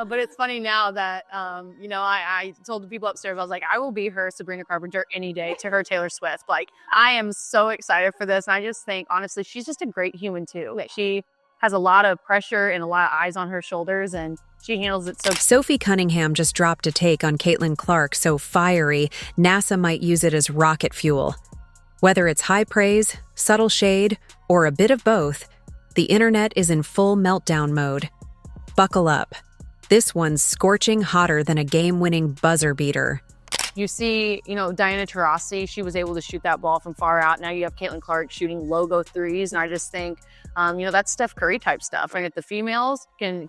But it's funny now that, I told the people upstairs, I was like, I will be her Sabrina Carpenter any day to her Taylor Swift. Like, I am so excited for this. And I just think, honestly, she's just a great human too. She has a lot of pressure and a lot of eyes on her shoulders, and she handles it so. Sophie Cunningham just dropped a take on Caitlin Clark so fiery, NASA might use it as rocket fuel. Whether it's high praise, subtle shade, or a bit of both, the internet is in full meltdown mode. Buckle up. This one's scorching hotter than a game-winning buzzer beater. You see, Diana Taurasi, she was able to shoot that ball from far out. Now you have Caitlin Clark shooting logo threes, and I just think, that's Steph Curry type stuff. Right? The females can.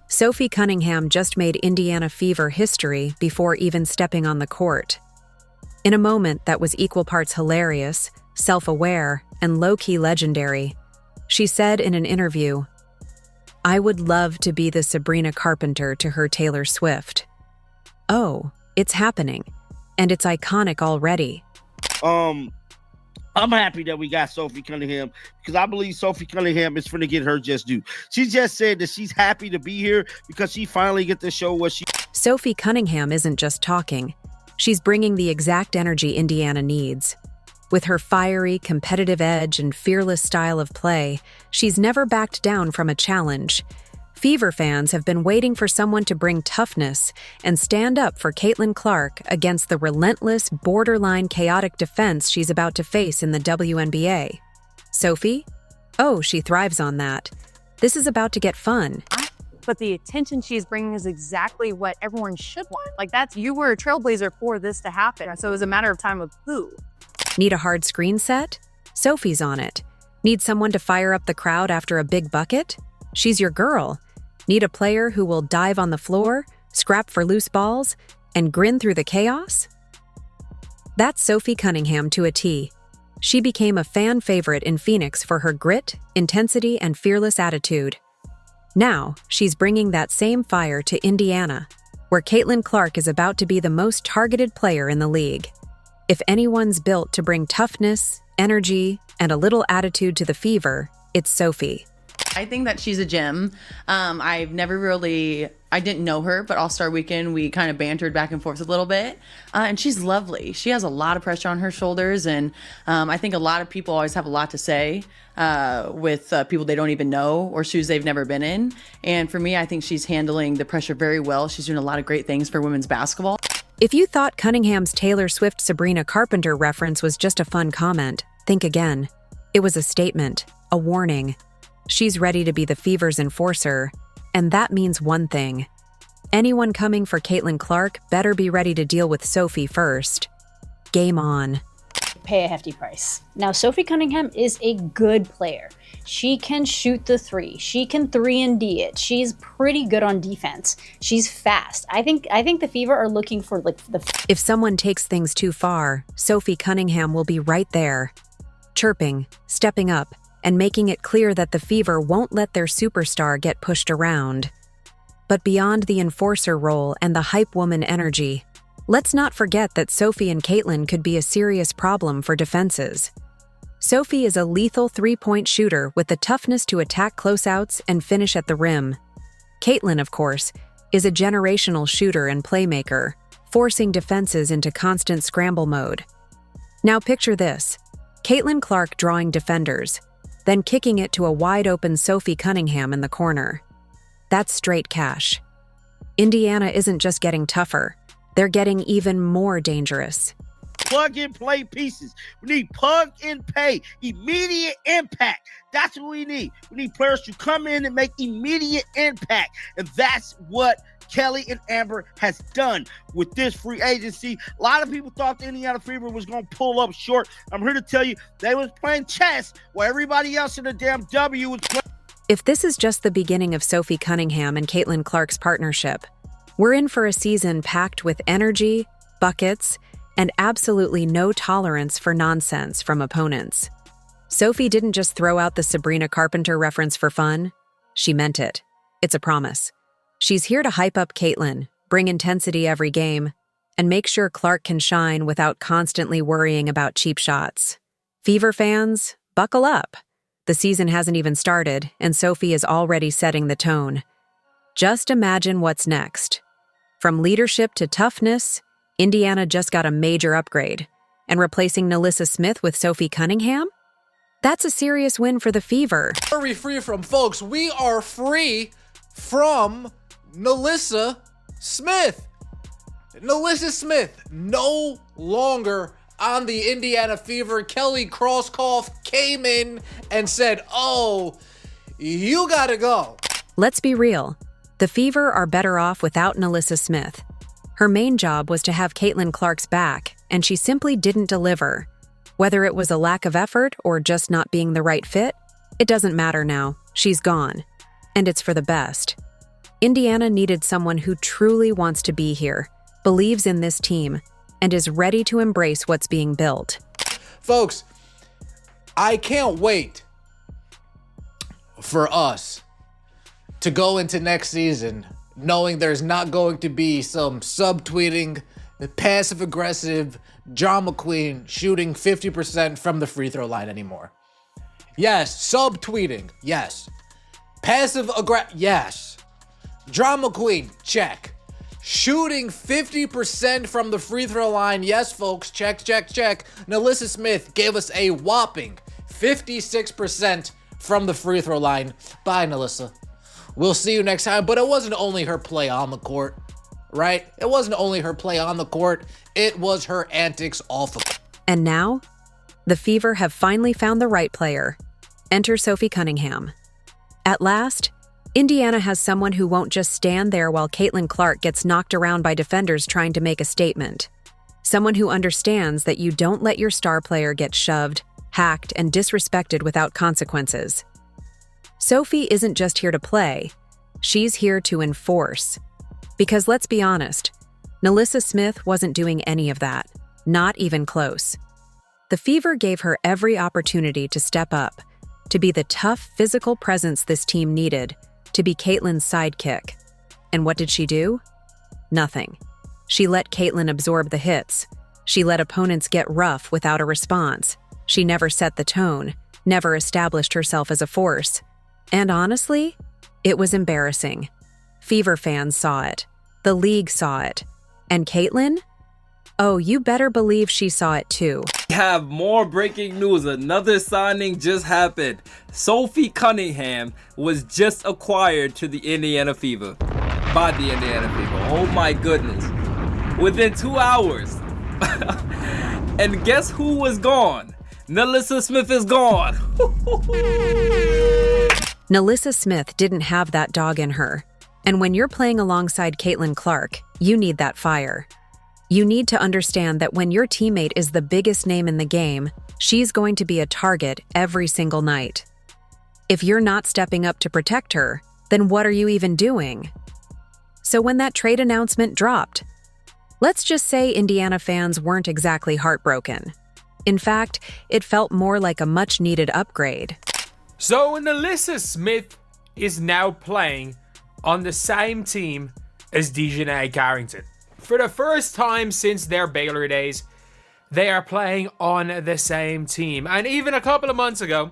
Sophie Cunningham just made Indiana Fever history before even stepping on the court. In a moment that was equal parts hilarious, self-aware, and low-key legendary, she said in an interview, "I would love to be the Sabrina Carpenter to her Taylor Swift. Oh, it's happening, and it's iconic already." I'm happy that we got Sophie Cunningham because I believe Sophie Cunningham is finna get her just due. She just said that she's happy to be here because she finally get to show what she. Sophie Cunningham isn't just talking. She's bringing the exact energy Indiana needs. With her fiery, competitive edge and fearless style of play, she's never backed down from a challenge. Fever fans have been waiting for someone to bring toughness and stand up for Caitlin Clark against the relentless, borderline chaotic defense she's about to face in the WNBA. Sophie? Oh, she thrives on that. This is about to get fun. But the attention she's bringing is exactly what everyone should want. Like, you were a trailblazer for this to happen. So it was a matter of time of who. Need a hard screen set? Sophie's on it. Need someone to fire up the crowd after a big bucket? She's your girl. Need a player who will dive on the floor, scrap for loose balls, and grin through the chaos? That's Sophie Cunningham to a T. She became a fan favorite in Phoenix for her grit, intensity, and fearless attitude. Now, she's bringing that same fire to Indiana, where Caitlin Clark is about to be the most targeted player in the league. If anyone's built to bring toughness, energy, and a little attitude to the Fever, it's Sophie. I think that she's a gem. I didn't know her, but All-Star Weekend, we kind of bantered back and forth a little bit. And she's lovely. She has a lot of pressure on her shoulders. And I think a lot of people always have a lot to say with people they don't even know or shoes they've never been in. And for me, I think she's handling the pressure very well. She's doing a lot of great things for women's basketball. If you thought Cunningham's Taylor Swift Sabrina Carpenter reference was just a fun comment, think again. It was a statement, a warning. She's ready to be the Fever's enforcer, and that means one thing. Anyone coming for Caitlin Clark better be ready to deal with Sophie first. Game on. Pay a hefty price. Now, Sophie Cunningham is a good player. She can shoot the three. She can 3-and-D it. She's pretty good on defense. She's fast. I think the Fever are looking for If someone takes things too far, Sophie Cunningham will be right there, chirping, stepping up, and making it clear that the Fever won't let their superstar get pushed around. But beyond the enforcer role and the hype woman energy, let's not forget that Sophie and Caitlin could be a serious problem for defenses. Sophie is a lethal three-point shooter with the toughness to attack closeouts and finish at the rim. Caitlin, of course, is a generational shooter and playmaker, forcing defenses into constant scramble mode. Now picture this: Caitlin Clark drawing defenders, then kicking it to a wide-open Sophie Cunningham in the corner. That's straight cash. Indiana isn't just getting tougher, they're getting even more dangerous. Plug-and-play pieces. We need plug-and-pay, immediate impact. That's what we need. We need players to come in and make immediate impact, and that's what Kelly and Amber has done with this free agency. A lot of people thought the Indiana Fever was going to pull up short. I'm here to tell you they was playing chess while everybody else in the damn W was playing. If this is just the beginning of Sophie Cunningham and Caitlin Clark's partnership, we're in for a season packed with energy, buckets, and absolutely no tolerance for nonsense from opponents. Sophie didn't just throw out the Sabrina Carpenter reference for fun. She meant it. It's a promise. She's here to hype up Caitlin, bring intensity every game, and make sure Clark can shine without constantly worrying about cheap shots. Fever fans, buckle up. The season hasn't even started, and Sophie is already setting the tone. Just imagine what's next. From leadership to toughness, Indiana just got a major upgrade. And replacing Nalyssa Smith with Sophie Cunningham? That's a serious win for the Fever. Where are we free from, folks? We are free from Nalyssa Smith. Nalyssa Smith no longer on the Indiana Fever. Kelly Krauskopf came in and said, "Oh, you gotta go." Let's be real. The Fever are better off without Nalyssa Smith. Her main job was to have Caitlin Clark's back, and she simply didn't deliver. Whether it was a lack of effort or just not being the right fit, it doesn't matter now. She's gone. And it's for the best. Indiana needed someone who truly wants to be here, believes in this team, and is ready to embrace what's being built. Folks, I can't wait for us to go into next season knowing there's not going to be some subtweeting, passive-aggressive drama queen shooting 50% from the free throw line anymore. Yes, subtweeting, yes. Passive-aggressive, yes. Drama queen, check. Shooting 50% from the free throw line, yes, folks, check. Nalyssa Smith gave us a whopping 56% from the free throw line. Bye, Nalyssa. We'll see you next time. But it wasn't only her play on the court, right? It wasn't only her play on the court. It was her antics off the court. And now, the Fever have finally found the right player. Enter Sophie Cunningham. At last, Indiana has someone who won't just stand there while Caitlin Clark gets knocked around by defenders trying to make a statement. Someone who understands that you don't let your star player get shoved, hacked, and disrespected without consequences. Sophie isn't just here to play, she's here to enforce. Because let's be honest, Nalyssa Smith wasn't doing any of that, not even close. The Fever gave her every opportunity to step up, to be the tough physical presence this team needed, to be Caitlin's sidekick. And what did she do? Nothing. She let Caitlin absorb the hits. She let opponents get rough without a response. She never set the tone, never established herself as a force. And honestly, it was embarrassing. Fever fans saw it. The league saw it. And Caitlin? Oh, you better believe she saw it too. We have more breaking news. Another signing just happened. Sophie Cunningham was just acquired to the Indiana Fever. By the Indiana Fever. Oh my goodness. Within 2 hours. And guess who was gone? Nalyssa Smith is gone. Nalyssa Smith didn't have that dog in her. And when you're playing alongside Caitlin Clark, you need that fire. You need to understand that when your teammate is the biggest name in the game, she's going to be a target every single night. If you're not stepping up to protect her, then what are you even doing? So when that trade announcement dropped, let's just say Indiana fans weren't exactly heartbroken. In fact, it felt more like a much-needed upgrade. So Nalyssa Smith is now playing on the same team as DeJounte Carrington. For the first time since their Baylor days, they are playing on the same team. And even a couple of months ago,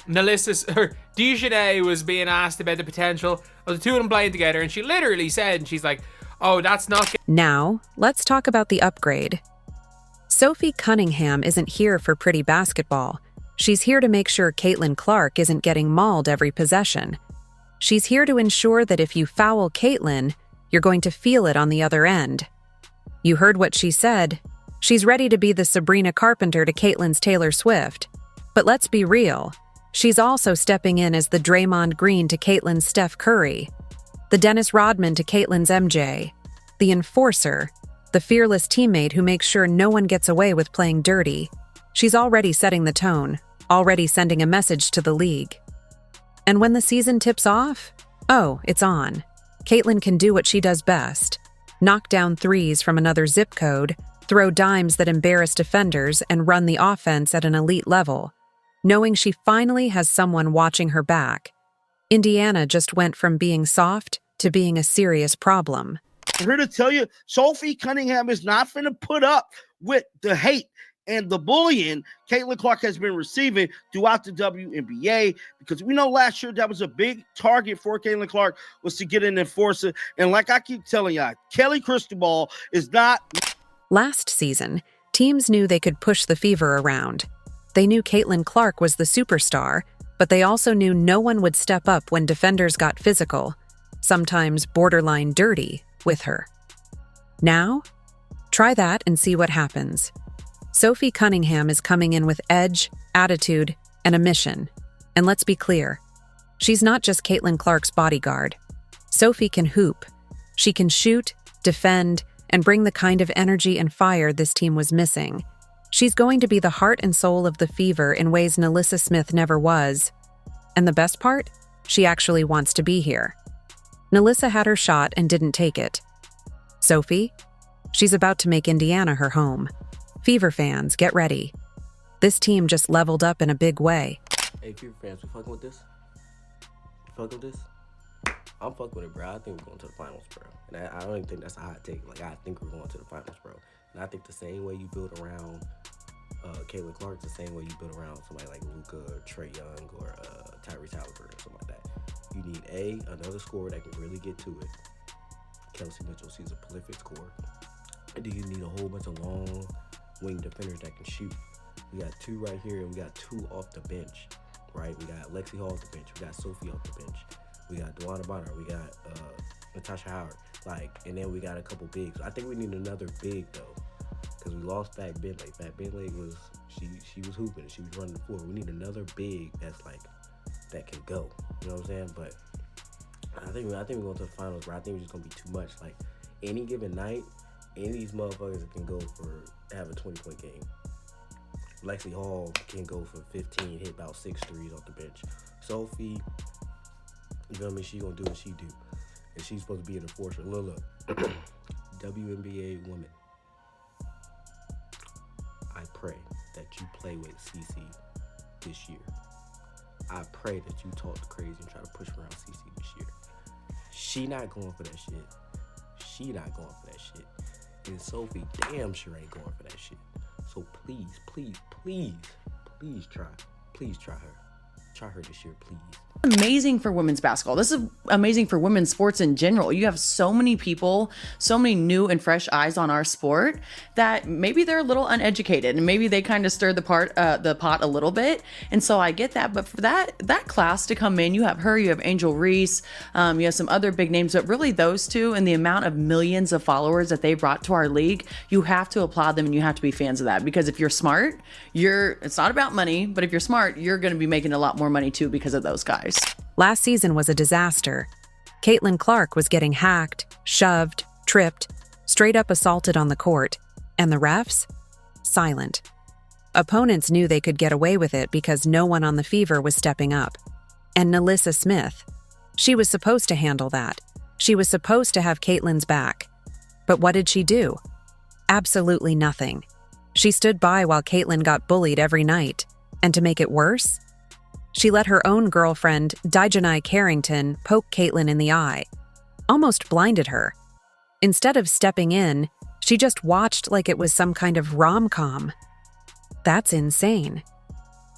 DeJounte was being asked about the potential of the two of them playing together, and she literally said, and she's like, "Oh, that's not." Now, let's talk about the upgrade. Sophie Cunningham isn't here for pretty basketball. She's here to make sure Caitlin Clark isn't getting mauled every possession. She's here to ensure that if you foul Caitlin, you're going to feel it on the other end. You heard what she said. She's ready to be the Sabrina Carpenter to Caitlin's Taylor Swift. But let's be real. She's also stepping in as the Draymond Green to Caitlin's Steph Curry, the Dennis Rodman to Caitlin's MJ, the enforcer, the fearless teammate who makes sure no one gets away with playing dirty. She's already setting the tone, already sending a message to the league. And when the season tips off, oh, it's on. Caitlin can do what she does best. Knock down threes from another zip code, throw dimes that embarrass defenders, and run the offense at an elite level. Knowing she finally has someone watching her back, Indiana just went from being soft to being a serious problem. I'm here to tell you, Sophie Cunningham is not finna put up with the hate and the bullying Caitlin Clark has been receiving throughout the WNBA, because we know last year that was a big target for Caitlin Clark, was to get an enforcer. And like I keep telling y'all, Kelly Cristobal is not. Last season, teams knew they could push the Fever around. They knew Caitlin Clark was the superstar, but they also knew no one would step up when defenders got physical, sometimes borderline dirty, with her. Now, try that and see what happens. Sophie Cunningham is coming in with edge, attitude, and a mission. And let's be clear, she's not just Caitlin Clark's bodyguard. Sophie can hoop. She can shoot, defend, and bring the kind of energy and fire this team was missing. She's going to be the heart and soul of the Fever in ways Nalyssa Smith never was. And the best part? She actually wants to be here. Nalyssa had her shot and didn't take it. Sophie? She's about to make Indiana her home. Fever fans, get ready. This team just leveled up in a big way. Hey, Fever fans, we fucking with this? You fucking with this? I'm fucking with it, bro. I think we're going to the finals, bro. And I don't even think that's a hot take. Like, I think we're going to the finals, bro. And I think the same way you build around Caitlin Clark, the same way you build around somebody like Luka or Trae Young or Tyrese Halliburton or something like that. You need another scorer that can really get to it. Kelsey Mitchell, she's a prolific scorer. And then you need a whole bunch of long wing defenders that can shoot. We got two right here, and we got two off the bench, right? We got Lexi Hall off the bench. We got Sophie off the bench. We got Duana Bonner. We got Natasha Howard. And then we got a couple bigs. I think we need another big, though, because we lost Fat Bentley. Fat Bentley was, she was hooping. She was running the floor. We need another big that's like, that can go. You know what I'm saying? But I think we're going to the finals, bro. I think it's just going to be too much. Like, any given night, any of these motherfuckers can go have a 20-point game. Lexi Hall can go for 15, hit about 6 threes off the bench. Sophie, you feel me? She gonna do what she do. And she's supposed to be an enforcer. Look. WNBA women. I pray that you play with CC this year. I pray that you talk crazy and try to push around CC this year. She not going for that shit. She not going for that shit. And Sophie damn sure ain't going for that shit. So please try. Please try her. Try her this year, please. Amazing for women's basketball. This is amazing for women's sports in general. You have so many people, so many new and fresh eyes on our sport that maybe they're a little uneducated and maybe they kind of stir the pot a little bit. And so I get that. But for that class to come in, you have her, you have Angel Reese, you have some other big names, but really those two and the amount of millions of followers that they brought to our league, you have to applaud them and you have to be fans of that. Because if you're smart, it's not about money, but if you're smart, you're going to be making a lot more money too because of those guys. Last season was a disaster. Caitlin Clark was getting hacked, shoved, tripped, straight up assaulted on the court, and the refs? Silent. Opponents knew they could get away with it because no one on the Fever was stepping up. And Nalyssa Smith. She was supposed to handle that. She was supposed to have Caitlin's back. But what did she do? Absolutely nothing. She stood by while Caitlin got bullied every night. And to make it worse, she let her own girlfriend, Dijanai Carrington, poke Caitlin in the eye. Almost blinded her. Instead of stepping in, she just watched like it was some kind of rom-com. That's insane.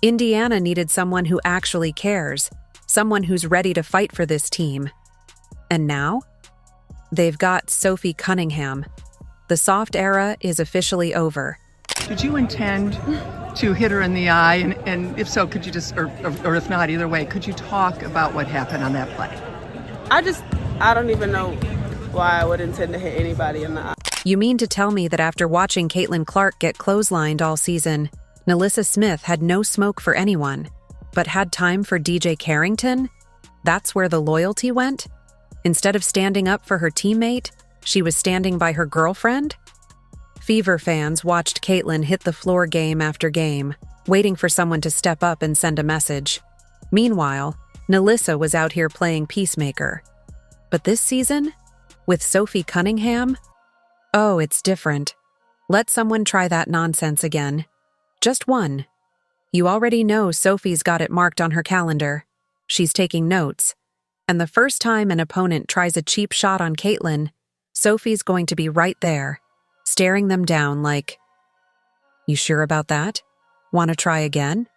Indiana needed someone who actually cares, someone who's ready to fight for this team. And now? They've got Sophie Cunningham. The soft era is officially over. Did you intend to hit her in the eye? And if so, could you just, or if not, either way, could you talk about what happened on that play? I don't even know why I would intend to hit anybody in the eye. You mean to tell me that after watching Caitlin Clark get clotheslined all season, Nalyssa Smith had no smoke for anyone, but had time for DJ Carrington? That's where the loyalty went? Instead of standing up for her teammate, she was standing by her girlfriend? Fever fans watched Caitlin hit the floor game after game, waiting for someone to step up and send a message. Meanwhile, Nalyssa was out here playing peacemaker. But this season, with Sophie Cunningham, oh, it's different. Let someone try that nonsense again. Just one. You already know Sophie's got it marked on her calendar. She's taking notes. And the first time an opponent tries a cheap shot on Caitlin, Sophie's going to be right there, staring them down like, You sure about that? Want to try again?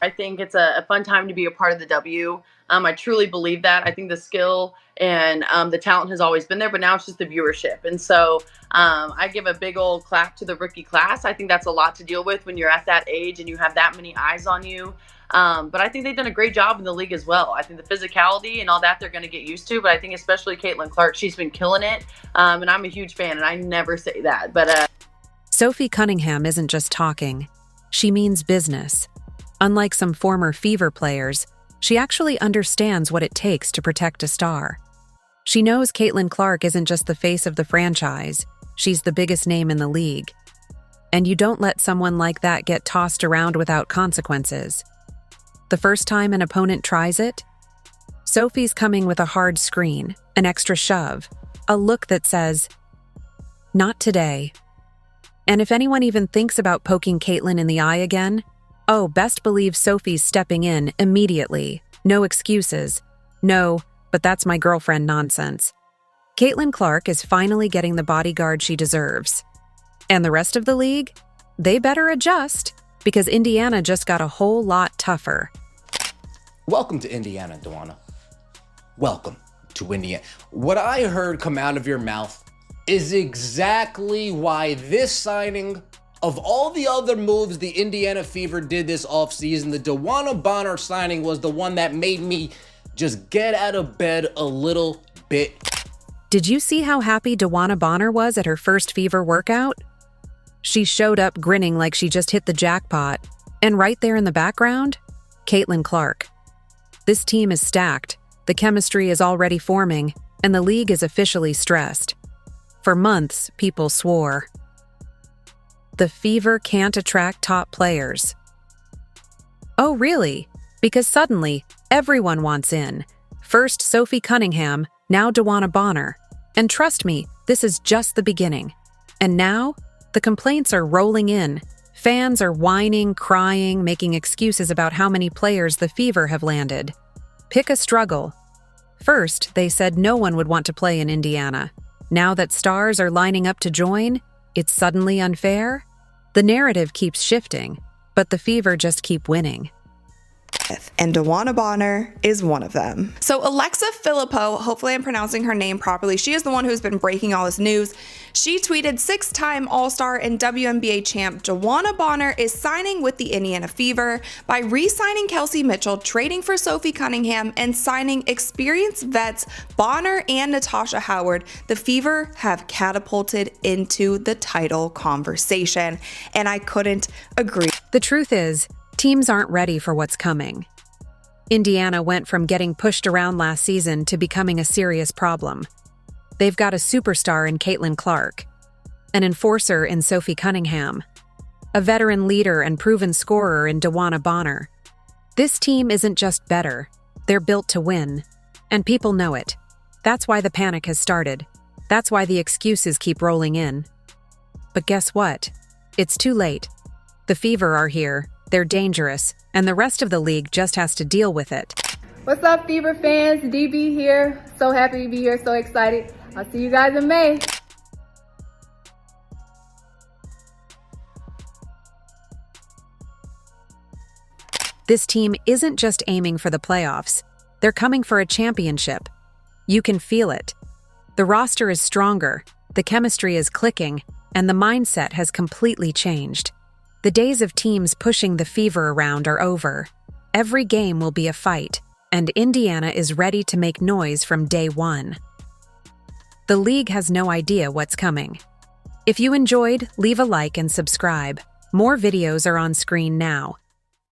I think it's a fun time to be a part of the W. I truly believe that. I think the skill and the talent has always been there, but now it's just the viewership. And so I give a big old clap to the rookie class. I think that's a lot to deal with when you're at that age and you have that many eyes on you. But I think they've done a great job in the league as well. I think the physicality and all that they're going to get used to. But I think especially Caitlin Clark, she's been killing it. And I'm a huge fan, and I never say that. But Sophie Cunningham isn't just talking. She means business. Unlike some former Fever players, she actually understands what it takes to protect a star. She knows Caitlin Clark isn't just the face of the franchise, she's the biggest name in the league. And you don't let someone like that get tossed around without consequences. The first time an opponent tries it, Sophie's coming with a hard screen, an extra shove, a look that says, "Not today." And if anyone even thinks about poking Caitlin in the eye again, oh, best believe Sophie's stepping in immediately. No excuses. No, but that's my girlfriend nonsense. Caitlin Clark is finally getting the bodyguard she deserves. And the rest of the league? They better adjust, because Indiana just got a whole lot tougher. Welcome to Indiana, Dawana. Welcome to Indiana. What I heard come out of your mouth is exactly why this signing, of all the other moves the Indiana Fever did this offseason, the DeWanna Bonner signing was the one that made me just get out of bed a little bit. Did you see how happy DeWanna Bonner was at her first Fever workout? She showed up grinning like she just hit the jackpot. And right there in the background, Caitlin Clark. This team is stacked, the chemistry is already forming, and the league is officially stressed. For months, people swore. The Fever can't attract top players. Oh, really? Because suddenly, everyone wants in. First Sophie Cunningham, now DeWanna Bonner. And trust me, this is just the beginning. And now, the complaints are rolling in. Fans are whining, crying, making excuses about how many players the Fever have landed. Pick a struggle. First, they said no one would want to play in Indiana. Now that stars are lining up to join, it's suddenly unfair? The narrative keeps shifting, but the Fever just keep winning. And DeWanna Bonner is one of them. So Alexa Filippo, hopefully I'm pronouncing her name properly, she is the one who's been breaking all this news. She tweeted, 6-time All-Star and WNBA champ DeWanna Bonner is signing with the Indiana Fever by re-signing Kelsey Mitchell, trading for Sophie Cunningham, and signing experienced vets Bonner and Natasha Howard. The Fever have catapulted into the title conversation, and I couldn't agree. The truth is, teams aren't ready for what's coming. Indiana went from getting pushed around last season to becoming a serious problem. They've got a superstar in Caitlin Clark, an enforcer in Sophie Cunningham, a veteran leader and proven scorer in DeWanna Bonner. This team isn't just better, they're built to win, and people know it. That's why the panic has started. That's why the excuses keep rolling in. But guess what? It's too late. The Fever are here. They're dangerous, and the rest of the league just has to deal with it. What's up, Fever fans? DB here. So happy to be here, so excited. I'll see you guys in May. This team isn't just aiming for the playoffs. They're coming for a championship. You can feel it. The roster is stronger, the chemistry is clicking, and the mindset has completely changed. The days of teams pushing the Fever around are over. Every game will be a fight, and Indiana is ready to make noise from day one. The league has no idea what's coming. If you enjoyed, leave a like and subscribe. More videos are on screen now.